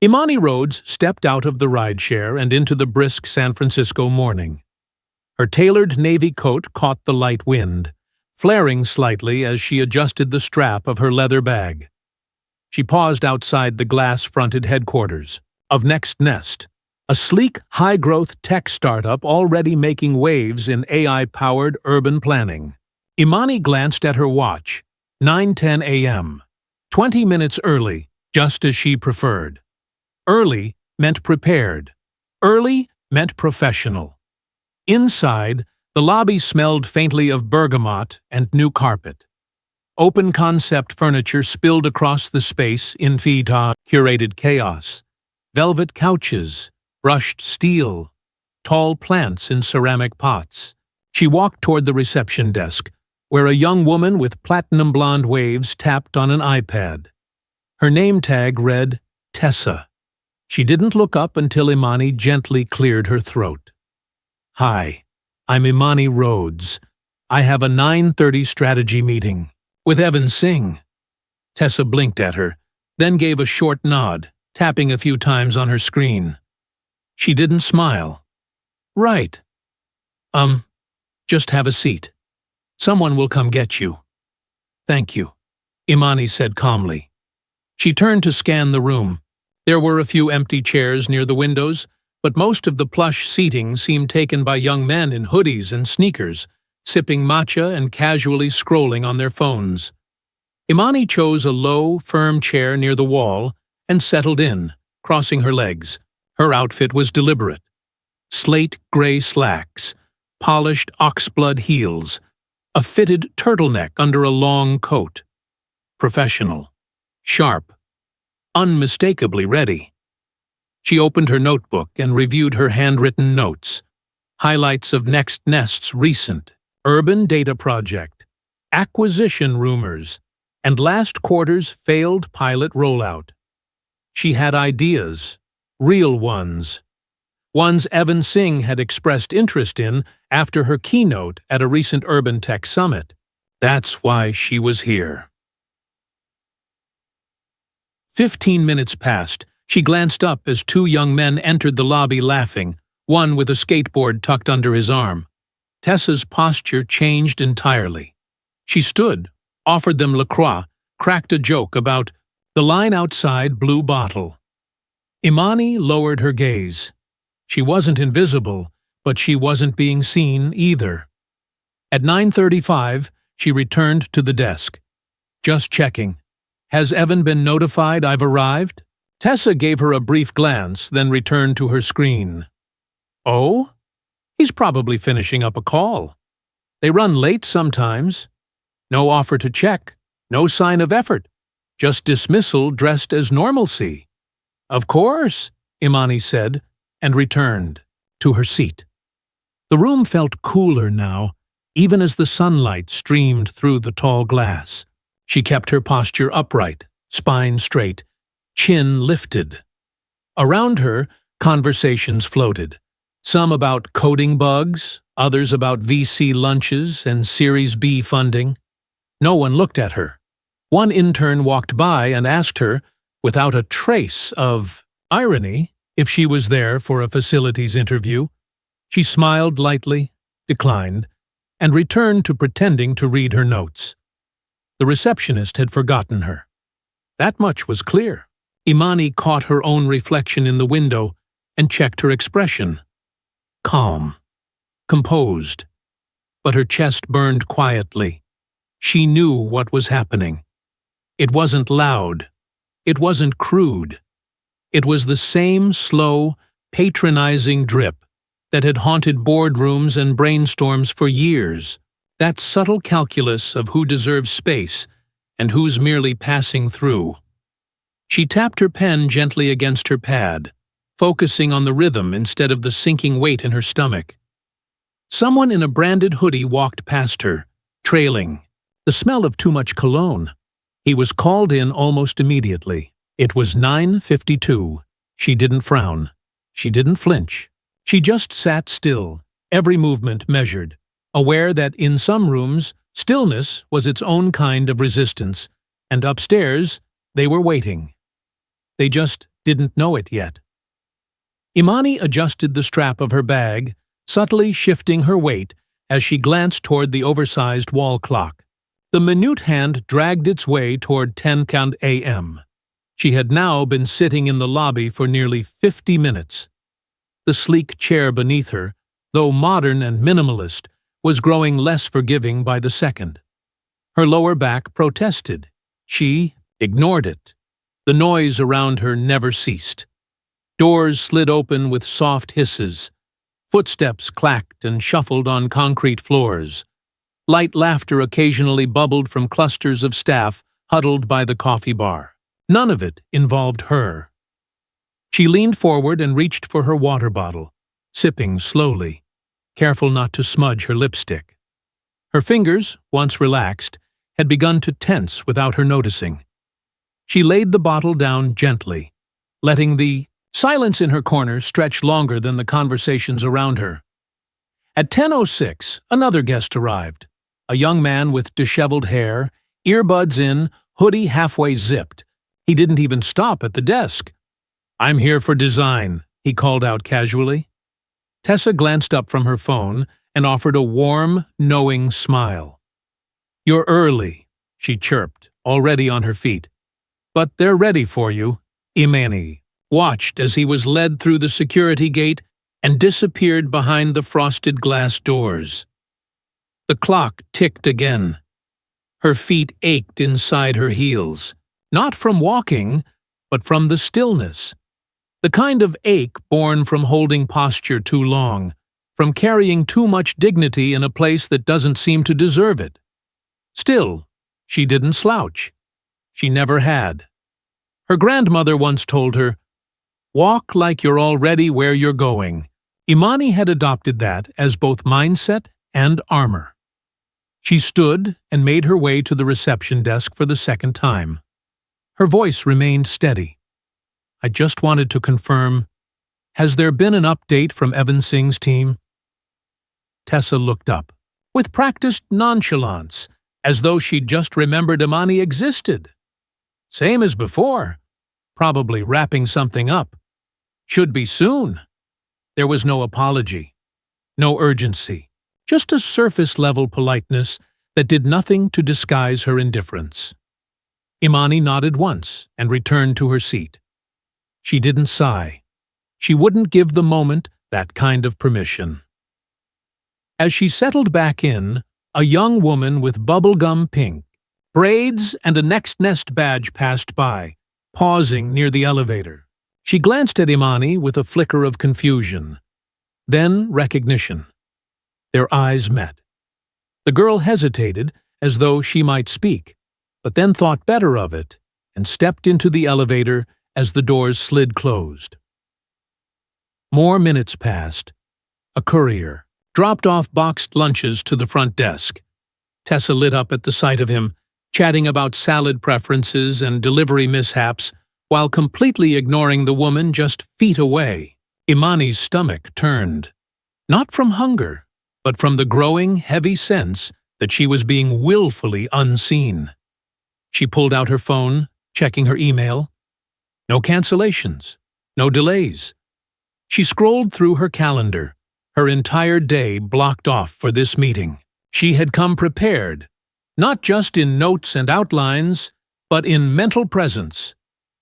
Imani Rhodes stepped out of the rideshare and into the brisk San Francisco morning. Her tailored navy coat caught the light wind, flaring slightly as she adjusted the strap of her leather bag. She paused outside the glass-fronted headquarters of Next Nest, a sleek, high-growth tech startup already making waves in AI-powered urban planning. Imani glanced at her watch. 9:10 a.m. 20 minutes early, just as she preferred. Early meant prepared. Early meant professional. Inside, the lobby smelled faintly of bergamot and new carpet. Open-concept furniture spilled across the space in curated chaos. Velvet couches, brushed steel, tall plants in ceramic pots. She walked toward the reception desk, where a young woman with platinum blonde waves tapped on an iPad. Her name tag read Tessa. She didn't look up until Imani gently cleared her throat. "Hi, I'm Imani Rhodes. I have a 9:30 strategy meeting with Evan Singh." Tessa blinked at her, then gave a short nod, tapping a few times on her screen. She didn't smile. "Right. Just have a seat. Someone will come get you." "Thank you," Imani said calmly. She turned to scan the room. There were a few empty chairs near the windows, but most of the plush seating seemed taken by young men in hoodies and sneakers, sipping matcha and casually scrolling on their phones. Imani chose a low, firm chair near the wall and settled in, crossing her legs. Her outfit was deliberate. Slate gray slacks, polished oxblood heels, a fitted turtleneck under a long coat. Professional. Sharp. Unmistakably ready. She opened her notebook and reviewed her handwritten notes. Highlights of Next Nest's recent urban data project, acquisition rumors, and last quarter's failed pilot rollout. She had ideas, real ones. Ones Evan Singh had expressed interest in after her keynote at a recent urban tech summit. That's why she was here. 15 minutes passed. She glanced up as two young men entered the lobby laughing, one with a skateboard tucked under his arm. Tessa's posture changed entirely. She stood, offered them LaCroix, cracked a joke about the line outside blue bottle. Imani lowered her gaze. She wasn't invisible, but she wasn't being seen either. At 9:35, she returned to the desk. "Just checking. Has Evan been notified I've arrived?" Tessa gave her a brief glance, then returned to her screen. "Oh? He's probably finishing up a call. They run late sometimes. No offer to check, no sign of effort, just dismissal dressed as normalcy." "Of course," Imani said, and returned to her seat. The room felt cooler now, even as the sunlight streamed through the tall glass. She kept her posture upright, spine straight, chin lifted. Around her, conversations floated, some about coding bugs, others about VC lunches and Series B funding. No one looked at her. One intern walked by and asked her, without a trace of irony, if she was there for a facilities interview. She smiled lightly, declined, and returned to pretending to read her notes. The receptionist had forgotten her. That much was clear. Imani caught her own reflection in the window and checked her expression. Calm. Composed. But her chest burned quietly. She knew what was happening. It wasn't loud. It wasn't crude. It was the same slow, patronizing drip that had haunted boardrooms and brainstorms for years. That subtle calculus of who deserves space and who's merely passing through. She tapped her pen gently against her pad, focusing on the rhythm instead of the sinking weight in her stomach. Someone in a branded hoodie walked past her, trailing, the smell of too much cologne. He was called in almost immediately. It was 9:52. She didn't frown. She didn't flinch. She just sat still, every movement measured, aware that in some rooms, stillness was its own kind of resistance, and upstairs, they were waiting. They just didn't know it yet. Imani adjusted the strap of her bag, subtly shifting her weight as she glanced toward the oversized wall clock. The minute hand dragged its way toward 10 a.m. She had now been sitting in the lobby for nearly 50 minutes. The sleek chair beneath her, though modern and minimalist, was growing less forgiving by the second. Her lower back protested. She ignored it. The noise around her never ceased. Doors slid open with soft hisses. Footsteps clacked and shuffled on concrete floors. Light laughter occasionally bubbled from clusters of staff huddled by the coffee bar. None of it involved her. She leaned forward and reached for her water bottle, sipping slowly, careful not to smudge her lipstick. Her fingers, once relaxed, had begun to tense without her noticing. She laid the bottle down gently, letting the silence in her corner stretch longer than the conversations around her. At 10:06, another guest arrived, a young man with disheveled hair, earbuds in, hoodie halfway zipped. He didn't even stop at the desk. "I'm here for design," he called out casually. Tessa glanced up from her phone and offered a warm, knowing smile. "You're early," she chirped, already on her feet. "But they're ready for you." Imani watched as he was led through the security gate and disappeared behind the frosted glass doors. The clock ticked again. Her feet ached inside her heels, not from walking, but from the stillness. The kind of ache born from holding posture too long, from carrying too much dignity in a place that doesn't seem to deserve it. Still, she didn't slouch. She never had. Her grandmother once told her, "Walk like you're already where you're going." Imani had adopted that as both mindset and armor. She stood and made her way to the reception desk for the second time. Her voice remained steady. "I just wanted to confirm, has there been an update from Evan Singh's team?" Tessa looked up, with practiced nonchalance, as though she'd just remembered Imani existed. "Same as before. Probably wrapping something up. Should be soon." There was no apology, no urgency, just a surface-level politeness that did nothing to disguise her indifference. Imani nodded once and returned to her seat. She didn't sigh. She wouldn't give the moment that kind of permission. As she settled back in, a young woman with bubblegum pink, braids, and a Next Nest badge passed by, pausing near the elevator. She glanced at Imani with a flicker of confusion, then recognition. Their eyes met. The girl hesitated as though she might speak, but then thought better of it and stepped into the elevator as the doors slid closed. More minutes passed. A courier dropped off boxed lunches to the front desk. Tessa lit up at the sight of him, chatting about salad preferences and delivery mishaps, while completely ignoring the woman just feet away. Imani's stomach turned, not from hunger, but from the growing, heavy sense that she was being willfully unseen. She pulled out her phone, checking her email. No cancellations, no delays. She scrolled through her calendar, her entire day blocked off for this meeting. She had come prepared, not just in notes and outlines, but in mental presence.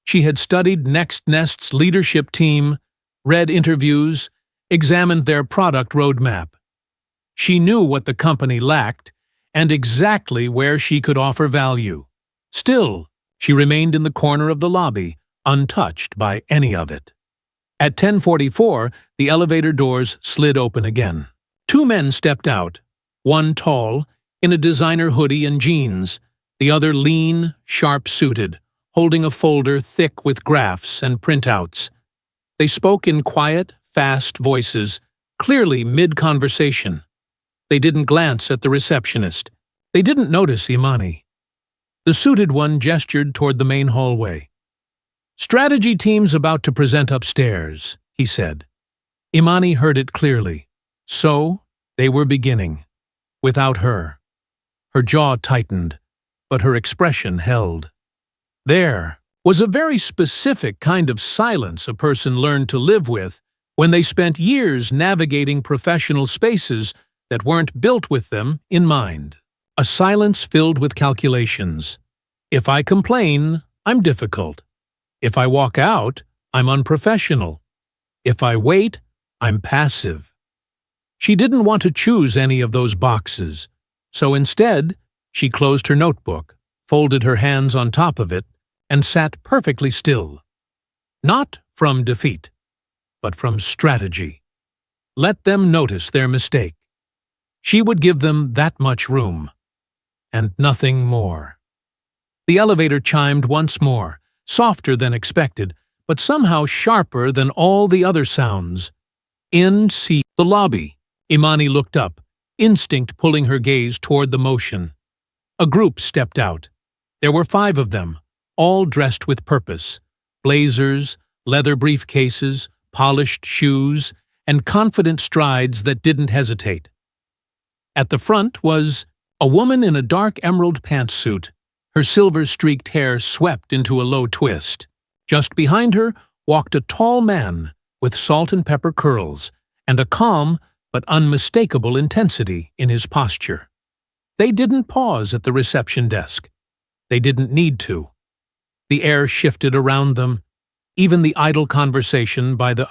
She had studied Next Nest's leadership team, read interviews, examined their product roadmap. She knew what the company lacked and exactly where she could offer value. Still, she remained in the corner of the lobby, untouched by any of it. At 10:44, the elevator doors slid open again. Two men stepped out, one tall, in a designer hoodie and jeans, the other lean, sharp-suited, holding a folder thick with graphs and printouts. They spoke in quiet, fast voices, clearly mid-conversation. They didn't glance at the receptionist. They didn't notice Imani. The suited one gestured toward the main hallway. "Strategy team's about to present upstairs," he said. Imani heard it clearly. So, they were beginning. Without her. Her jaw tightened, but her expression held. There, was a very specific kind of silence a person learned to live with when they spent years navigating professional spaces that weren't built with them in mind. A silence filled with calculations. If I complain, I'm difficult. If I walk out, I'm unprofessional. If I wait, I'm passive. She didn't want to choose any of those boxes, so instead, she closed her notebook, folded her hands on top of it, and sat perfectly still. Not from defeat, but from strategy. Let them notice their mistake. She would give them that much room, and nothing more. The elevator chimed once more, softer than expected, but somehow sharper than all the other sounds. The lobby. Imani looked up, instinct pulling her gaze toward the motion. A group stepped out. There were 5 of them, all dressed with purpose. Blazers, leather briefcases, polished shoes, and confident strides that didn't hesitate. At the front was a woman in a dark emerald pantsuit, her silver-streaked hair swept into a low twist. Just behind her walked a tall man with salt and pepper curls and a calm but unmistakable intensity in his posture. They didn't pause at the reception desk. They didn't need to. The air shifted around them. Even the idle conversation by the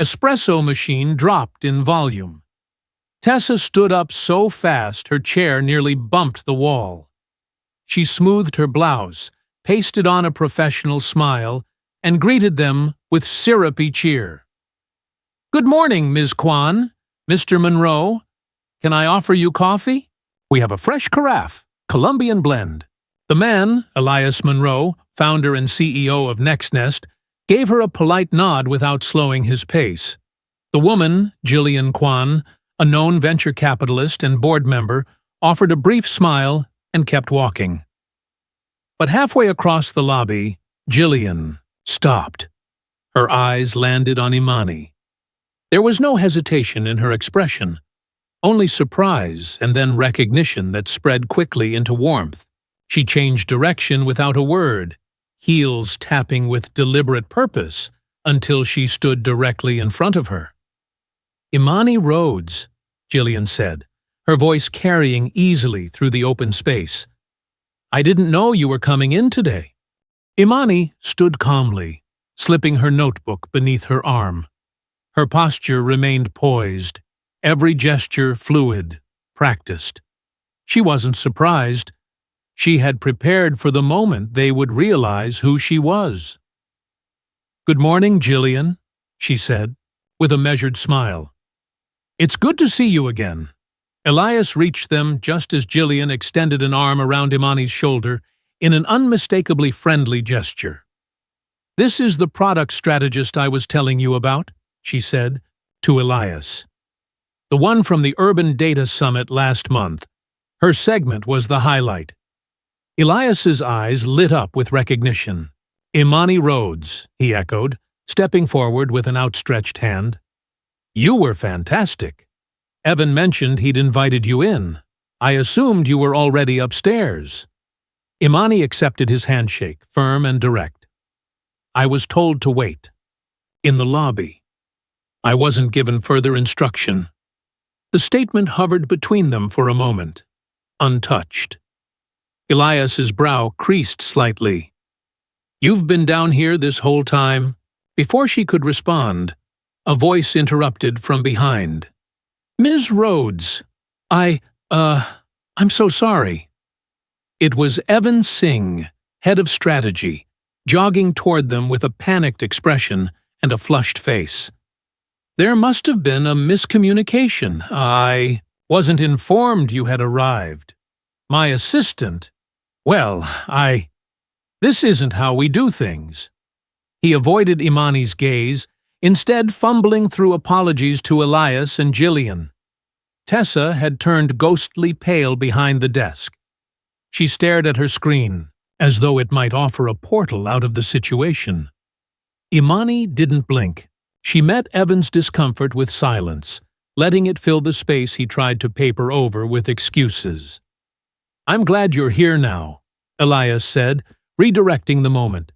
espresso machine dropped in volume. Tessa stood up so fast her chair nearly bumped the wall. She smoothed her blouse, pasted on a professional smile, and greeted them with syrupy cheer. "Good morning, Ms. Kwan. Mr. Monroe. Can I offer you coffee? We have a fresh carafe, Colombian blend." The man, Elias Monroe, founder and CEO of NextNest, gave her a polite nod without slowing his pace. The woman, Jillian Kwan, a known venture capitalist and board member, offered a brief smile and kept walking. But halfway across the lobby, Jillian stopped. Her eyes landed on Imani. There was no hesitation in her expression, only surprise and then recognition that spread quickly into warmth. She changed direction without a word, heels tapping with deliberate purpose, until she stood directly in front of her. "Imani Rhodes," Jillian said, her voice carrying easily through the open space. "I didn't know you were coming in today." Imani stood calmly, slipping her notebook beneath her arm. Her posture remained poised, every gesture fluid, practiced. She wasn't surprised. She had prepared for the moment they would realize who she was. "Good morning, Jillian," she said, with a measured smile. "It's good to see you again." Elias reached them just as Jillian extended an arm around Imani's shoulder in an unmistakably friendly gesture. "This is the product strategist I was telling you about," she said, to Elias. "The one from the Urban Data Summit last month. Her segment was the highlight." Elias's eyes lit up with recognition. "Imani Rhodes," he echoed, stepping forward with an outstretched hand. "You were fantastic. Evan mentioned he'd invited you in. I assumed you were already upstairs." Imani accepted his handshake, firm and direct. "I was told to wait. In the lobby. I wasn't given further instruction." The statement hovered between them for a moment, untouched. Elias's brow creased slightly. "You've been down here this whole time?" Before she could respond, a voice interrupted from behind. "Ms. Rhodes, I'm so sorry." It was Evan Singh, head of strategy, jogging toward them with a panicked expression and a flushed face. "There must have been a miscommunication. I wasn't informed you had arrived. My assistant, this isn't how we do things." He avoided Imani's gaze, instead fumbling through apologies to Elias and Jillian. Tessa had turned ghostly pale behind the desk. She stared at her screen, as though it might offer a portal out of the situation. Imani didn't blink. She met Evan's discomfort with silence, letting it fill the space he tried to paper over with excuses. "I'm glad you're here now," Elias said, redirecting the moment.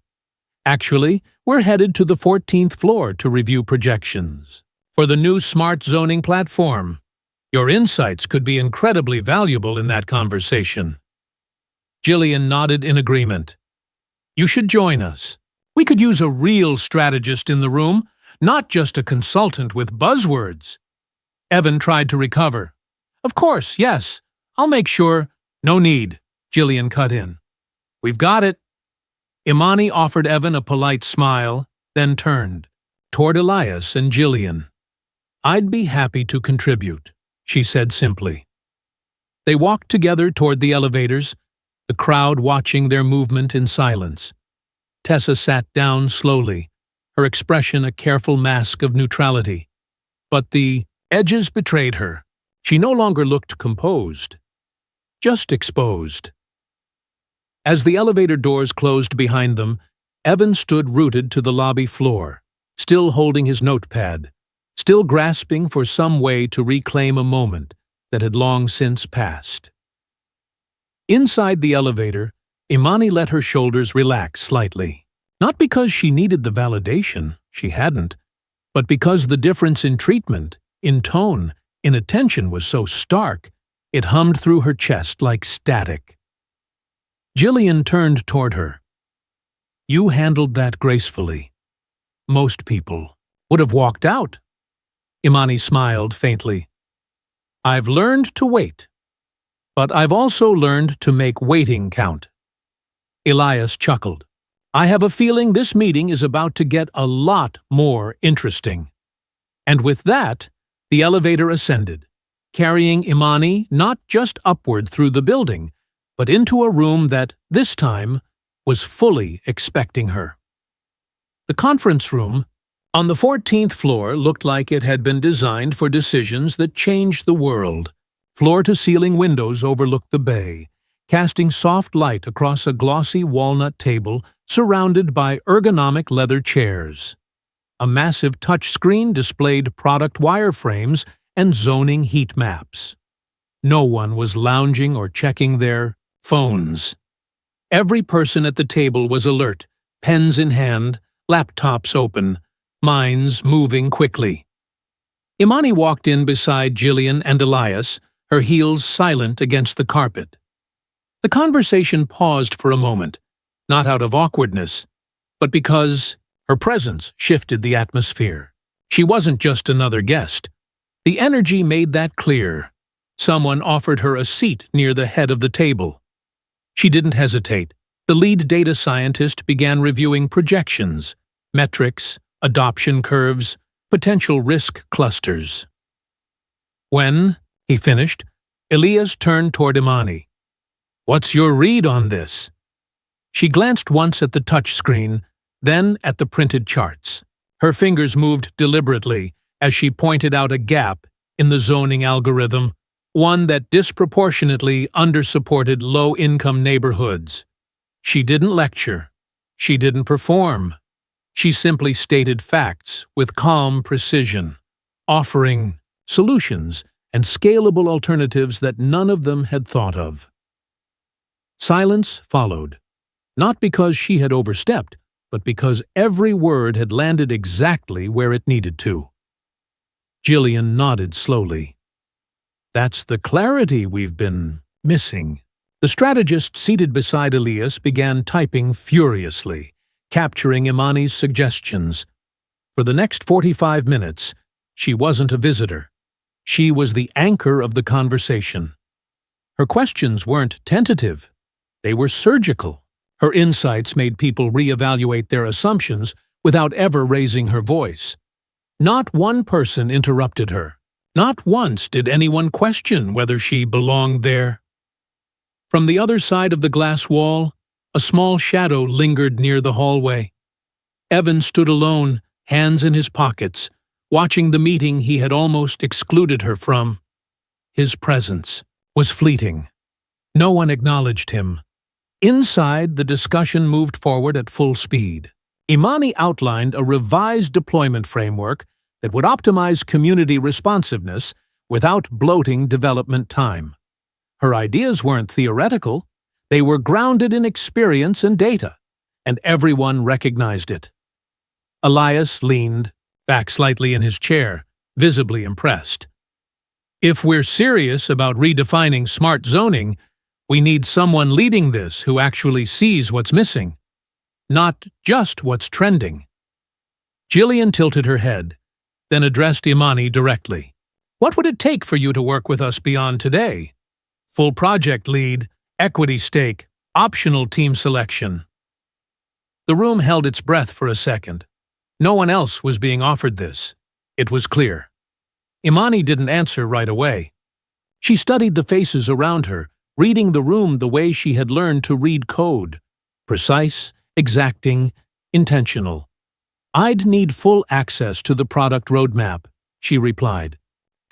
Actually, we're headed to the 14th floor to review projections for the new smart zoning platform. Your insights could be incredibly valuable in that conversation." Jillian nodded in agreement. "You should join us. We could use a real strategist in the room, not just a consultant with buzzwords." Evan tried to recover. "Of course, yes. I'll make sure—" "No need," Jillian cut in. "We've got it." Imani offered Evan a polite smile, then turned toward Elias and Jillian. "I'd be happy to contribute," she said simply. They walked together toward the elevators, the crowd watching their movement in silence. Tessa sat down slowly, her expression a careful mask of neutrality. But the edges betrayed her. She no longer looked composed, just exposed. As the elevator doors closed behind them, Evan stood rooted to the lobby floor, still holding his notepad, still grasping for some way to reclaim a moment that had long since passed. Inside the elevator, Imani let her shoulders relax slightly. Not because she needed the validation, she hadn't, but because the difference in treatment, in tone, in attention was so stark, it hummed through her chest like static. Jillian turned toward her. "You handled that gracefully. Most people would have walked out." Imani smiled faintly. "I've learned to wait, but I've also learned to make waiting count." Elias chuckled. "I have a feeling this meeting is about to get a lot more interesting." And with that, the elevator ascended, carrying Imani not just upward through the building, but into a room that, this time, was fully expecting her. The conference room on the 14th floor looked like it had been designed for decisions that changed the world. Floor-to-ceiling windows overlooked the bay, casting soft light across a glossy walnut table surrounded by ergonomic leather chairs. A massive touchscreen displayed product wireframes and zoning heat maps. No one was lounging or checking their phones. Every person at the table was alert, pens in hand, laptops open, minds moving quickly. Imani walked in beside Jillian and Elias, her heels silent against the carpet. The conversation paused for a moment, not out of awkwardness, but because her presence shifted the atmosphere. She wasn't just another guest. The energy made that clear. Someone offered her a seat near the head of the table. She didn't hesitate. The lead data scientist began reviewing projections, metrics, adoption curves, potential risk clusters. When he finished, Elias turned toward Imani. "What's your read on this?" She glanced once at the touchscreen, then at the printed charts. Her fingers moved deliberately as she pointed out a gap in the zoning algorithm, one that disproportionately undersupported low-income neighborhoods. She didn't lecture. She didn't perform. She simply stated facts with calm precision, offering solutions and scalable alternatives that none of them had thought of. Silence followed, not because she had overstepped, but because every word had landed exactly where it needed to. Jillian nodded slowly. "That's the clarity we've been missing." The strategist seated beside Elias began typing furiously, capturing Imani's suggestions. For the next 45 minutes, she wasn't a visitor. She was the anchor of the conversation. Her questions weren't tentative. They were surgical. Her insights made people reevaluate their assumptions without ever raising her voice. Not one person interrupted her. Not once did anyone question whether she belonged there. From the other side of the glass wall, a small shadow lingered near the hallway. Evan stood alone, hands in his pockets, watching the meeting he had almost excluded her from. His presence was fleeting. No one acknowledged him. Inside, the discussion moved forward at full speed. Imani outlined a revised deployment framework that would optimize community responsiveness without bloating development time. Her ideas weren't theoretical. They were grounded in experience and data, and everyone recognized it. Elias leaned back slightly in his chair, visibly impressed. If we're serious about redefining smart zoning, we need someone leading this who actually sees what's missing, not just what's trending. Jillian tilted her head, then addressed Imani directly. What would it take for you to work with us beyond today? Full project lead, equity stake, optional team selection. The room held its breath for a second. No one else was being offered this. It was clear. Imani didn't answer right away. She studied the faces around her, reading the room the way she had learned to read code. Precise, exacting, intentional. I'd need full access to the product roadmap, she replied.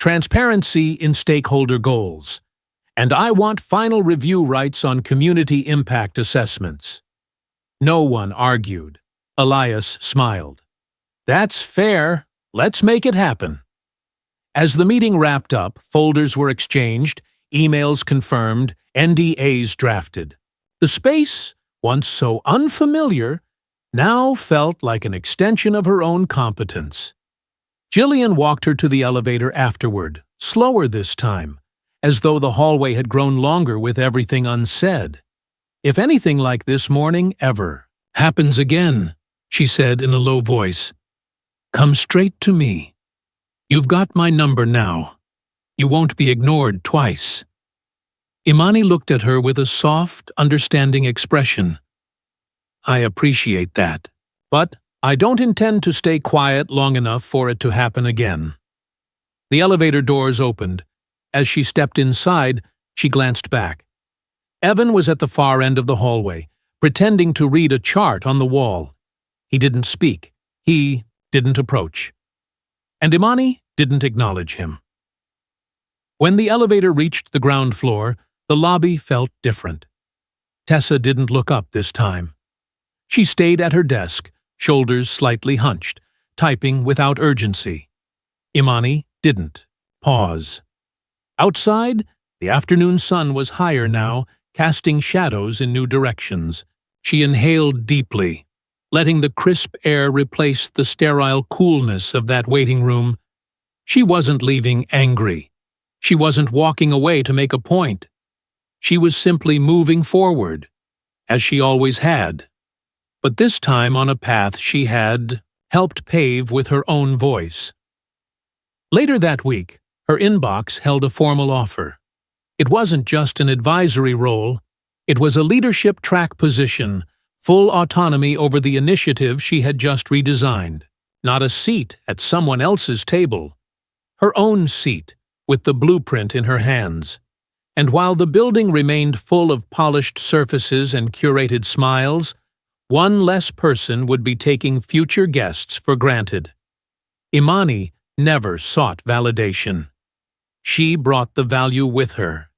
Transparency in stakeholder goals. And I want final review rights on community impact assessments. No one argued. Elias smiled. That's fair. Let's make it happen. As the meeting wrapped up, folders were exchanged, emails confirmed, NDAs drafted. The space, once so unfamiliar, now felt like an extension of her own competence. Jillian walked her to the elevator afterward, slower this time, as though the hallway had grown longer with everything unsaid. If anything like this morning ever happens again, she said in a low voice, come straight to me. You've got my number now. You won't be ignored twice. Imani looked at her with a soft, understanding expression. I appreciate that, but I don't intend to stay quiet long enough for it to happen again. The elevator doors opened. As she stepped inside, she glanced back. Evan was at the far end of the hallway, pretending to read a chart on the wall. He didn't speak. He didn't approach. And Imani didn't acknowledge him. When the elevator reached the ground floor, the lobby felt different. Tessa didn't look up this time. She stayed at her desk, shoulders slightly hunched, typing without urgency. Imani didn't pause. Outside, the afternoon sun was higher now, casting shadows in new directions. She inhaled deeply, letting the crisp air replace the sterile coolness of that waiting room. She wasn't leaving angry. She wasn't walking away to make a point. She was simply moving forward, as she always had. But this time on a path she had helped pave with her own voice. Later that week, her inbox held a formal offer. It wasn't just an advisory role. It was a leadership track position, full autonomy over the initiative she had just redesigned. Not a seat at someone else's table. Her own seat, with the blueprint in her hands. And while the building remained full of polished surfaces and curated smiles, one less person would be taking future guests for granted. Imani never sought validation. She brought the value with her,